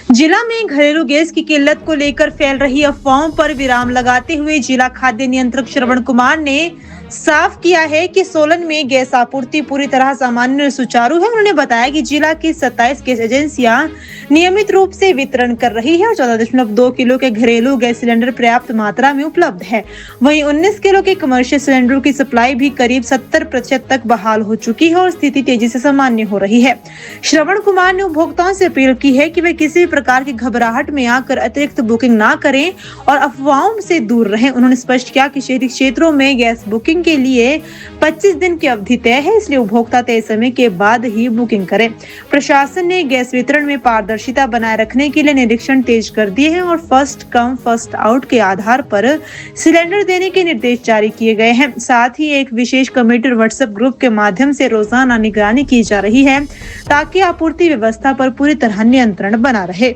जिला में घरेलू गैस की किल्लत को लेकर फैल रही अफवाहों पर विराम लगाते हुए जिला खाद्य नियंत्रक श्रवण कुमार ने साफ किया है कि सोलन में गैस आपूर्ति पूरी तरह सामान्य और सुचारू है। उन्होंने बताया कि जिला की 27 गैस एजेंसियां नियमित रूप से वितरण कर रही है और 14.2 किलो के घरेलू गैस सिलेंडर पर्याप्त मात्रा में उपलब्ध है। वहीं 19 किलो के कमर्शियल सिलेंडरों की सप्लाई भी करीब 70% तक बहाल हो चुकी है और स्थिति तेजी से सामान्य हो रही है। श्रवण कुमार ने उपभोक्ताओं से अपील की है कि वे किसी भी प्रकार की घबराहट में आकर अतिरिक्त बुकिंग ना करें और अफवाहों से दूर रहें। उन्होंने स्पष्ट किया कि शहरी क्षेत्रों में गैस बुकिंग के लिए 25 दिन की अवधि तय है, इसलिए उपभोक्ता तय समय के बाद ही बुकिंग करें। प्रशासन ने गैस वितरण में पारदर्शिता बनाए रखने के लिए निरीक्षण तेज कर दिए हैं और फर्स्ट कम फर्स्ट आउट के आधार पर सिलेंडर देने के निर्देश जारी किए गए हैं। साथ ही एक विशेष कमेटी व्हाट्सएप ग्रुप के माध्यम से रोजाना निगरानी की जा रही है ताकि आपूर्ति व्यवस्था पर पूरी तरह नियंत्रण बना रहे।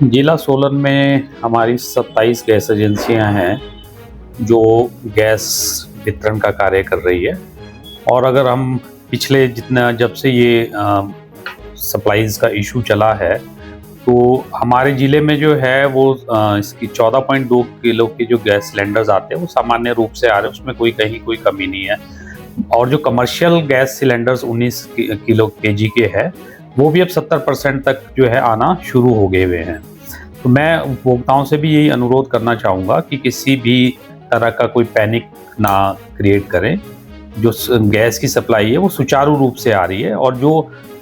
जिला सोलन में हमारी 27 गैस एजेंसियां हैं जो गैस वितरण का कार्य कर रही है। और अगर हम पिछले जब से ये सप्लाईज का इशू चला है तो हमारे ज़िले में जो है वो इसकी 14.2 किलो के जो गैस सिलेंडर्स आते हैं वो सामान्य रूप से आ रहे हैं, उसमें कहीं कोई कमी नहीं है। और जो commercial gas cylinders 19 kilo KG के हैं वो भी अब 70% तक जो है आना शुरू हो गए हुए हैं। तो मैं उपभोक्ताओं से भी यही अनुरोध करना चाहूँगा कि किसी भी तरह का कोई पैनिक ना क्रिएट करें। जो गैस की सप्लाई है वो सुचारू रूप से आ रही है और जो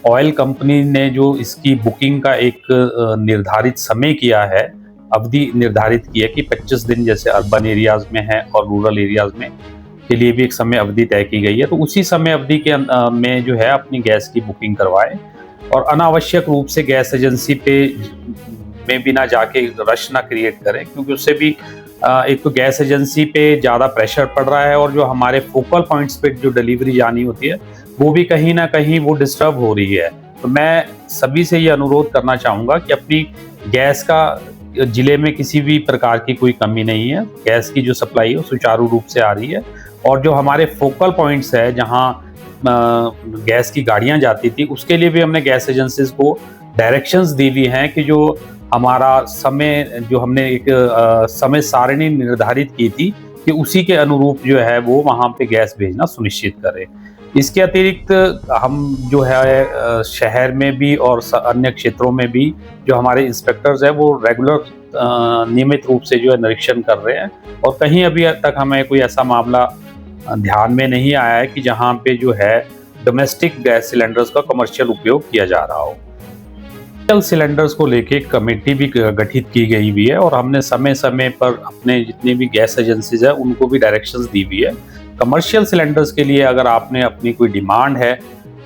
ऑयल कंपनी ने जो इसकी बुकिंग का एक निर्धारित समय किया है, अवधि निर्धारित की है कि 25 दिन जैसे अर्बन एरियाज में है और रूरल एरियाज में के लिए भी एक समय अवधि तय की गई है, तो उसी समय अवधि के में जो है अपनी गैस की बुकिंग करवाएं और अनावश्यक रूप से गैस एजेंसी पे में भी ना जाके रश ना क्रिएट करें, क्योंकि उससे भी एक तो गैस एजेंसी पे ज़्यादा प्रेशर पड़ रहा है और जो हमारे फोकल पॉइंट्स पे जो डिलीवरी जानी होती है वो भी कहीं ना कहीं वो डिस्टर्ब हो रही है। तो मैं सभी से ये अनुरोध करना चाहूँगा कि अपनी गैस का ज़िले में किसी भी प्रकार की कोई कमी नहीं है, गैस की जो सप्लाई है वो सुचारू रूप से आ रही है। और जो हमारे फोकल पॉइंट्स है जहाँ गैस की गाड़ियाँ जाती थी उसके लिए भी हमने गैस एजेंसीज को डायरेक्शंस दी हुई हैं कि जो हमारा समय जो हमने एक समय सारणी निर्धारित की थी कि उसी के अनुरूप जो है वो वहाँ पे गैस भेजना सुनिश्चित करें। इसके अतिरिक्त हम जो है शहर में भी और अन्य क्षेत्रों में भी जो हमारे इंस्पेक्टर्स हैं वो रेगुलर नियमित रूप से जो है निरीक्षण कर रहे हैं और कहीं अभी तक हमें कोई ऐसा मामला ध्यान में नहीं आया है कि जहाँ पे जो है डोमेस्टिक गैस सिलेंडर्स का कमर्शियल उपयोग किया जा रहा हो। सिलेंडर्स को लेके कमेटी भी गठित की गई हुई है और हमने समय समय पर अपने जितने भी गैस एजेंसीज है उनको भी डायरेक्शंस दी हुई है। कमर्शियल सिलेंडर्स के लिए अगर आपने अपनी कोई डिमांड है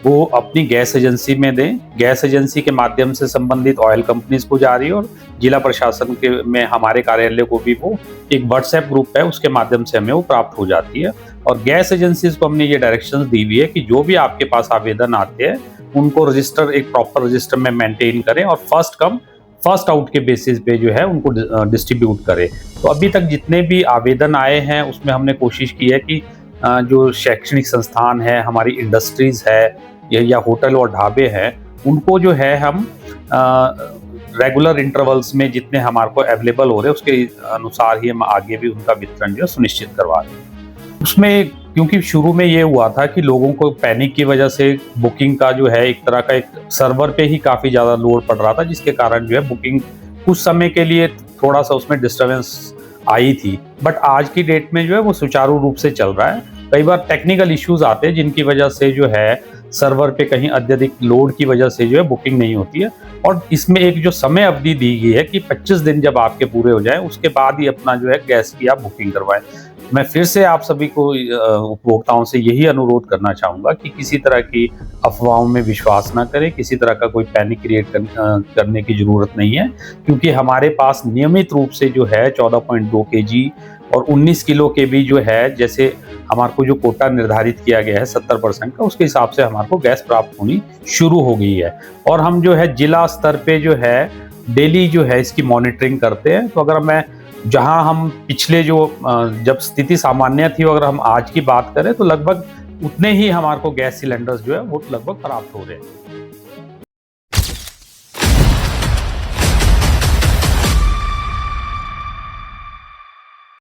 वो अपनी गैस एजेंसी में दें। गैस एजेंसी के माध्यम से संबंधित ऑयल कंपनीज को जा रही है और जिला प्रशासन के में हमारे कार्यालय को भी वो एक व्हाट्सएप ग्रुप है उसके माध्यम से हमें वो प्राप्त हो जाती है। और गैस एजेंसीज को हमने ये डायरेक्शंस दी हुई है कि जो भी आपके पास आवेदन आते हैं उनको रजिस्टर एक प्रॉपर रजिस्टर में मेंटेन करें और फर्स्ट कम फर्स्ट आउट के बेसिस पे जो है उनको डिस्ट्रीब्यूट करें। तो अभी तक जितने भी आवेदन आए हैं उसमें हमने कोशिश की है कि जो शैक्षणिक संस्थान है, हमारी इंडस्ट्रीज है या होटल और ढाबे हैं, उनको जो है हम रेगुलर इंटरवल्स में जितने हमारे को अवेलेबल हो रहे हैं उसके अनुसार ही हम आगे भी उनका वितरण जो सुनिश्चित करवा रहे हैं। उसमें क्योंकि शुरू में ये हुआ था कि लोगों को पैनिक की वजह से बुकिंग का जो है एक तरह का एक सर्वर पे ही काफ़ी ज़्यादा लोड पड़ रहा था, जिसके कारण जो है बुकिंग कुछ समय के लिए थोड़ा सा उसमें डिस्टर्बेंस आई थी। बट आज की डेट में जो है वो सुचारू रूप से चल रहा है। कई बार टेक्निकल इश्यूज आते हैं जिनकी वजह से जो है सर्वर पे कहीं अत्यधिक लोड की वजह से जो है बुकिंग नहीं होती है और इसमें एक जो समय अवधि दी गई है कि 25 दिन जब आपके पूरे हो जाए उसके बाद ही अपना जो है गैस की आप बुकिंग करवाएं। मैं फिर से आप सभी को उपभोक्ताओं से यही अनुरोध करना चाहूँगा कि किसी तरह की अफवाहों में विश्वास ना करें, किसी तरह का कोई पैनिक क्रिएट करने की ज़रूरत नहीं है, क्योंकि हमारे पास नियमित रूप से जो है 14.2 केजी और 19 किलो के भी जो है, जैसे हमारे को जो कोटा निर्धारित किया गया है 70% का, उसके हिसाब से हमारे को गैस प्राप्त होनी शुरू हो गई है। और हम जो है जिला स्तर पे जो है डेली जो है इसकी मॉनिटरिंग करते हैं। तो अगर मैं जहां हम पिछले जो जब स्थिति सामान्य थी, अगर हम आज की बात करें तो लगभग उतने ही हमारे को गैस सिलेंडर्स जो है वो लगभग प्राप्त हो रहे हैं।